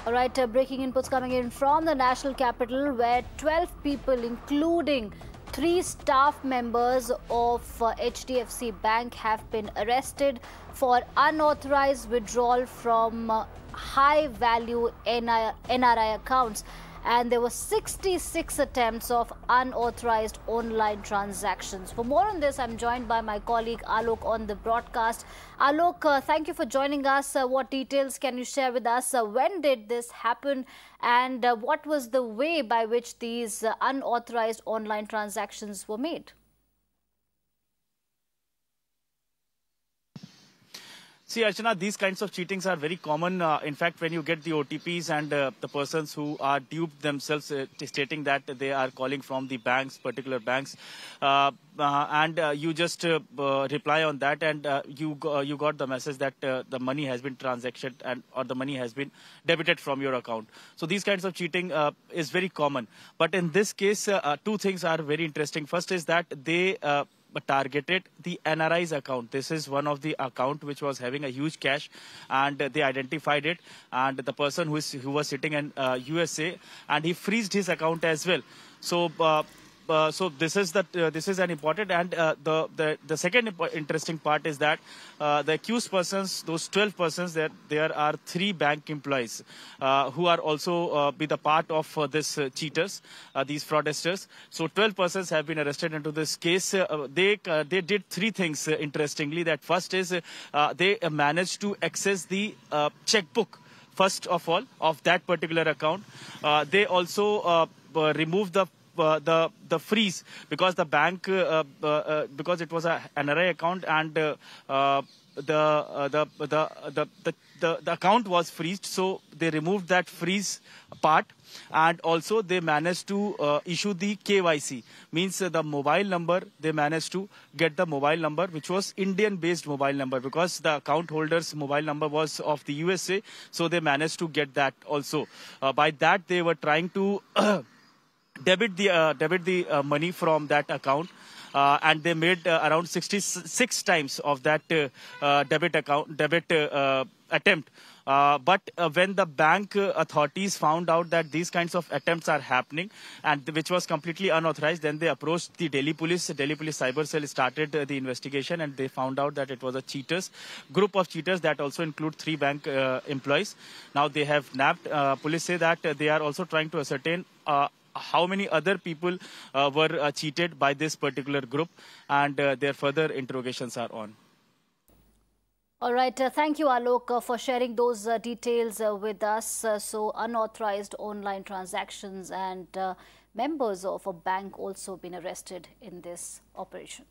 All right, breaking inputs coming in from the national capital, where 12 people, including 3 staff members of HDFC Bank, have been arrested for unauthorized withdrawal from high-value NRI accounts. And there were 66 attempts of unauthorized online transactions. For more on this, I'm joined by my colleague Alok on the broadcast. Alok, thank you for joining us. What details can you share with us? When did this happen? And what was the way by which these unauthorized online transactions were made? See, Archana, these kinds of cheatings are very common. In fact, when you get the OTPs and the persons who are duped themselves stating that they are calling from the banks, particular banks, and you just reply on that, and you got the message that the money has been transacted or the money has been debited from your account. So these kinds of cheating is very common. But in this case, 2 things are very interesting. First is that they targeted the NRI's account. This is one of the account which was having a huge cash, and they identified it, and the person who was sitting in USA, and he freezed his account as well. So so this is an important, and the second interesting part is that the accused persons, those 12 persons, there are 3 bank employees who are also be the part of this cheaters, these fraudsters. So 12 persons have been arrested into this case. They did 3 things interestingly. That first is they managed to access the checkbook, first of all, of that particular account. They also removed the freeze, because the bank because it was a NRI account, and the account was freezed, so they removed that freeze part, and also they managed to issue the KYC, means the mobile number. They managed to get the mobile number, which was Indian-based mobile number, because the account holder's mobile number was of the USA, so they managed to get that also. By that, they were trying to debit the money from that account, and they made around 66 times of that debit attempt. But when the bank authorities found out that these kinds of attempts are happening, and which was completely unauthorized, then they approached the Delhi Police. Delhi Police Cyber Cell started the investigation, and they found out that it was a group of cheaters that also include 3 bank employees. Now they have nabbed. Police say that they are also trying to ascertain how many other people were cheated by this particular group, and their further interrogations are on. All right. Thank you, Alok, for sharing those details with us. So unauthorized online transactions and members of a bank also been arrested in this operation.